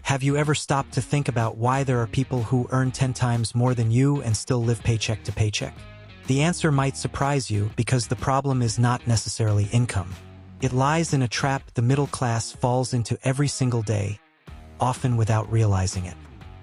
Have you ever stopped to think about why there are people who earn 10 times more than you and still live paycheck to paycheck? The answer might surprise you because the problem is not necessarily income. It lies in a trap the middle class falls into every single day, often without realizing it.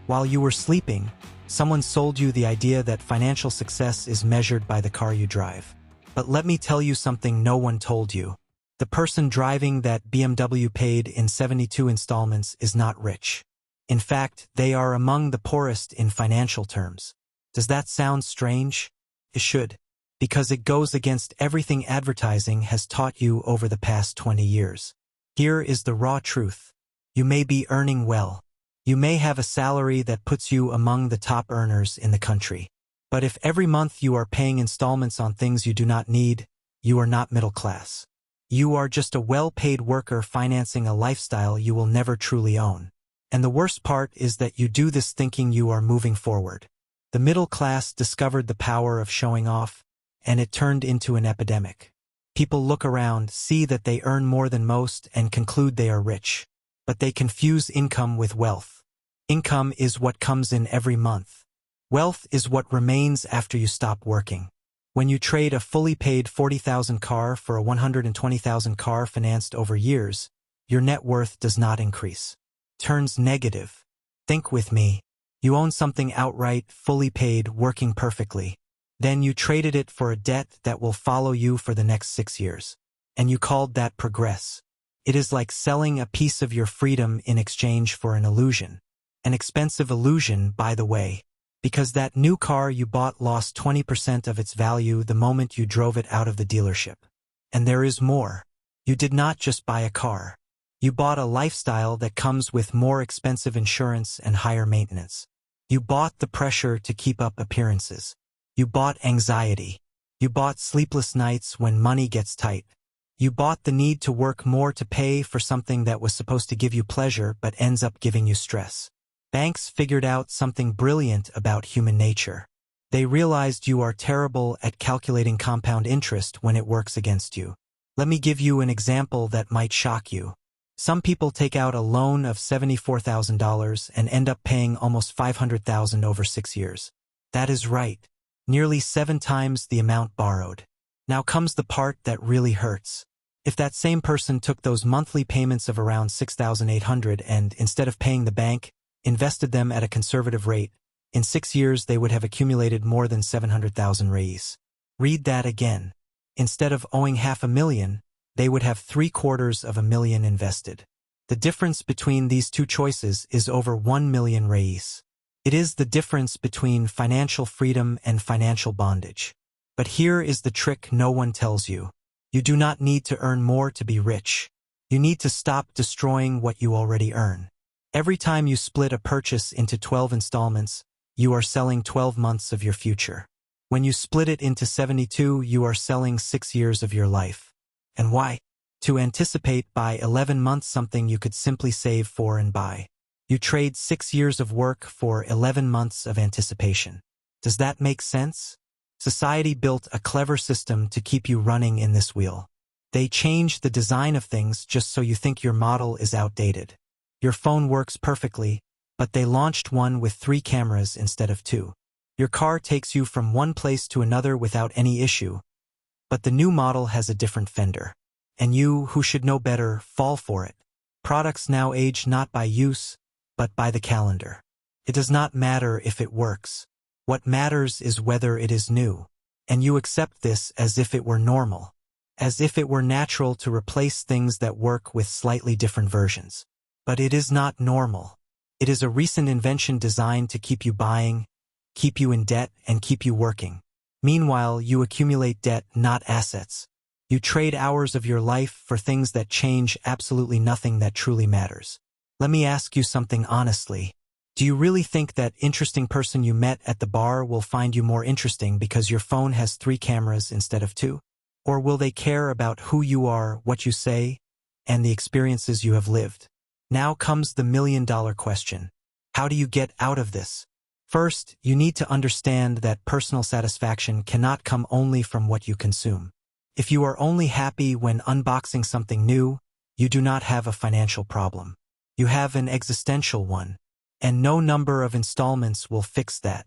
While you were sleeping, someone sold you the idea that financial success is measured by the car you drive. But let me tell you something no one told you. The person driving that BMW paid in 72 installments is not rich. In fact, they are among the poorest in financial terms. Does that sound strange? It should, because it goes against everything advertising has taught you over the past 20 years. Here is the raw truth. You may be earning well. You may have a salary that puts you among the top earners in the country. But if every month you are paying installments on things you do not need, you are not middle class. You are just a well-paid worker financing a lifestyle you will never truly own. And the worst part is that you do this thinking you are moving forward. The middle class discovered the power of showing off, and it turned into an epidemic. People look around, see that they earn more than most, and conclude they are rich. But they confuse income with wealth. Income is what comes in every month. Wealth is what remains after you stop working. When you trade a fully paid $40,000 car for a $120,000 car financed over years, your net worth does not increase. Turns negative. Think with me. You own something outright, fully paid, working perfectly. Then you traded it for a debt that will follow you for the next 6 years. And you called that progress. It is like selling a piece of your freedom in exchange for an illusion. An expensive illusion, by the way. Because that new car you bought lost 20% of its value the moment you drove it out of the dealership. And there is more. You did not just buy a car. You bought a lifestyle that comes with more expensive insurance and higher maintenance. You bought the pressure to keep up appearances. You bought anxiety. You bought sleepless nights when money gets tight. You bought the need to work more to pay for something that was supposed to give you pleasure but ends up giving you stress. Banks figured out something brilliant about human nature. They realized you are terrible at calculating compound interest when it works against you. Let me give you an example that might shock you. Some people take out a loan of $74,000 and end up paying almost $500,000 over 6 years. That is right. Nearly 7 times the amount borrowed. Now comes the part that really hurts. If that same person took those monthly payments of around $6,800 and, instead of paying the bank, invested them at a conservative rate, in 6 years they would have accumulated more than 700,000 reais. Read that again. Instead of owing $500,000, they would have $750,000 invested. The difference between these two choices is over 1 million reais. It is the difference between financial freedom and financial bondage. But here is the trick no one tells you. You do not need to earn more to be rich. You need to stop destroying what you already earn. Every time you split a purchase into 12 installments, you are selling 12 months of your future. When you split it into 72, you are selling 6 years of your life. And why? To anticipate by 11 months something you could simply save for and buy. You trade 6 years of work for 11 months of anticipation. Does that make sense? Society built a clever system to keep you running in this wheel. They changed the design of things just so you think your model is outdated. Your phone works perfectly, but they launched one with 3 cameras instead of 2. Your car takes you from one place to another without any issue, but the new model has a different fender. And you, who should know better, fall for it. Products now age not by use, but by the calendar. It does not matter if it works. What matters is whether it is new. And you accept this as if it were normal. As if it were natural to replace things that work with slightly different versions. But it is not normal. It is a recent invention designed to keep you buying, keep you in debt, and keep you working. Meanwhile, you accumulate debt, not assets. You trade hours of your life for things that change absolutely nothing that truly matters. Let me ask you something honestly. Do you really think that interesting person you met at the bar will find you more interesting because your phone has 3 cameras instead of 2? Or will they care about who you are, what you say, and the experiences you have lived? Now comes the million-dollar question. How do you get out of this? First, you need to understand that personal satisfaction cannot come only from what you consume. If you are only happy when unboxing something new, you do not have a financial problem. You have an existential one, and no number of installments will fix that.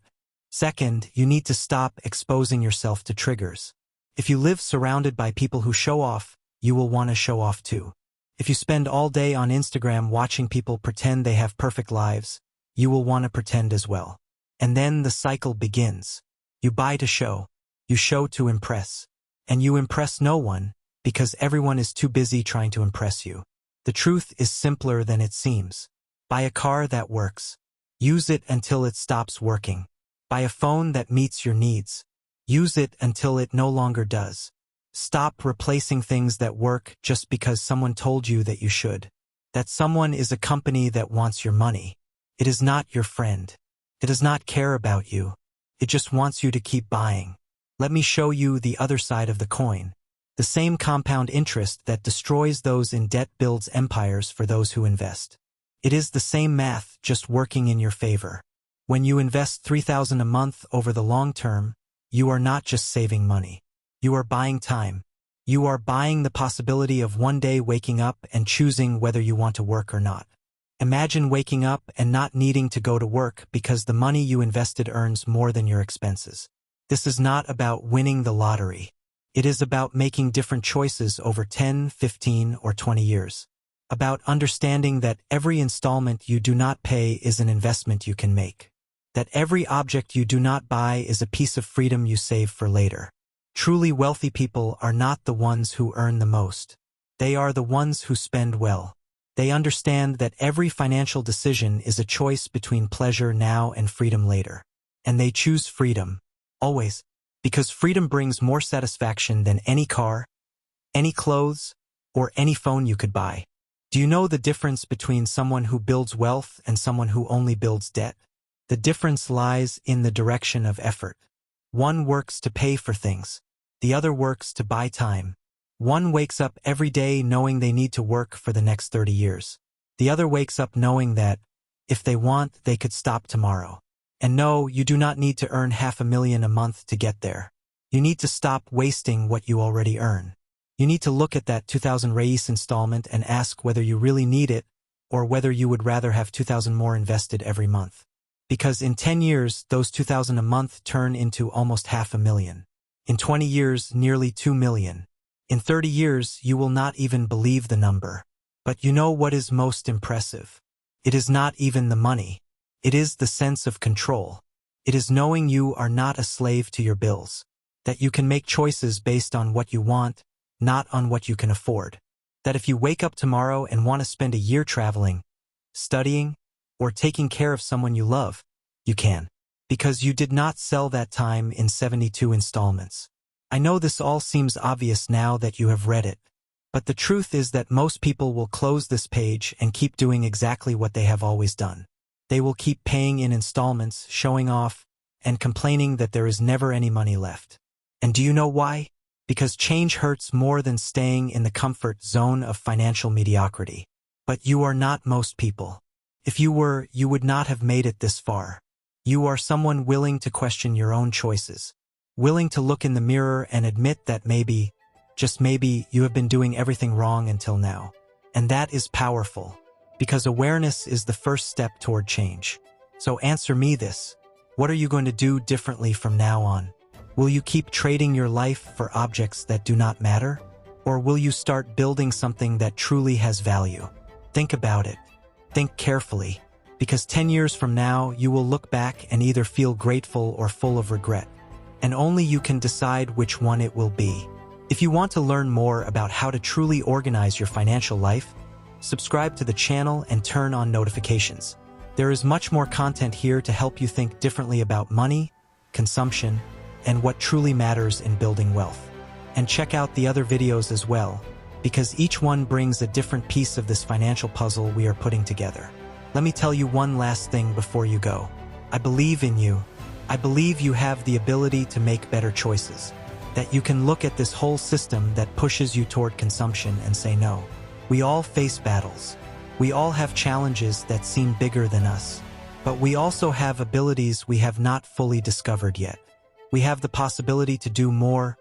Second, you need to stop exposing yourself to triggers. If you live surrounded by people who show off, you will want to show off too. If you spend all day on Instagram watching people pretend they have perfect lives, you will want to pretend as well. And then the cycle begins. You buy to show, you show to impress, and you impress no one because everyone is too busy trying to impress you. The truth is simpler than it seems. Buy a car that works. Use it until it stops working. Buy a phone that meets your needs. Use it until it no longer does. Stop replacing things that work just because someone told you that you should. That someone is a company that wants your money. It is not your friend. It does not care about you. It just wants you to keep buying. Let me show you the other side of the coin. The same compound interest that destroys those in debt builds empires for those who invest. It is the same math, just working in your favor. When you invest $3,000 a month over the long term, you are not just saving money. You are buying time. You are buying the possibility of one day waking up and choosing whether you want to work or not. Imagine waking up and not needing to go to work because the money you invested earns more than your expenses. This is not about winning the lottery. It is about making different choices over 10, 15, or 20 years. About understanding that every installment you do not pay is an investment you can make. That every object you do not buy is a piece of freedom you save for later. Truly wealthy people are not the ones who earn the most. They are the ones who spend well. They understand that every financial decision is a choice between pleasure now and freedom later. And they choose freedom, always, because freedom brings more satisfaction than any car, any clothes, or any phone you could buy. Do you know the difference between someone who builds wealth and someone who only builds debt? The difference lies in the direction of effort. One works to pay for things. The other works to buy time. One wakes up every day knowing they need to work for the next 30 years. The other wakes up knowing that, if they want, they could stop tomorrow. And no, you do not need to earn $500,000 a month to get there. You need to stop wasting what you already earn. You need to look at that 2,000 Reis installment and ask whether you really need it or whether you would rather have 2,000 more invested every month. Because in 10 years, those 2,000 a month turn into almost $500,000. In 20 years, nearly 2 million. In 30 years, you will not even believe the number. But you know what is most impressive? It is not even the money. It is the sense of control. It is knowing you are not a slave to your bills. That you can make choices based on what you want, not on what you can afford. That if you wake up tomorrow and want to spend a year traveling, studying, or taking care of someone you love, you can. Because you did not sell that time in 72 installments. I know this all seems obvious now that you have read it. But the truth is that most people will close this page and keep doing exactly what they have always done. They will keep paying in installments, showing off, and complaining that there is never any money left. And do you know why? Because change hurts more than staying in the comfort zone of financial mediocrity. But you are not most people. If you were, you would not have made it this far. You are someone willing to question your own choices. Willing to look in the mirror and admit that maybe, just maybe, you have been doing everything wrong until now. And that is powerful. Because awareness is the first step toward change. So answer me this. What are you going to do differently from now on? Will you keep trading your life for objects that do not matter? Or will you start building something that truly has value? Think about it. Think carefully. Because 10 years from now, you will look back and either feel grateful or full of regret. And only you can decide which one it will be. If you want to learn more about how to truly organize your financial life, subscribe to the channel and turn on notifications. There is much more content here to help you think differently about money, consumption, and what truly matters in building wealth. And check out the other videos as well, because each one brings a different piece of this financial puzzle we are putting together. Let me tell you one last thing before you go. I believe in you. I believe you have the ability to make better choices. That you can look at this whole system that pushes you toward consumption and say no. We all face battles. We all have challenges that seem bigger than us. But we also have abilities we have not fully discovered yet. We have the possibility to do more,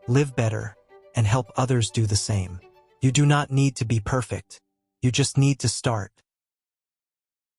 live better, and help others do the same. You do not need to be perfect. You just need to start.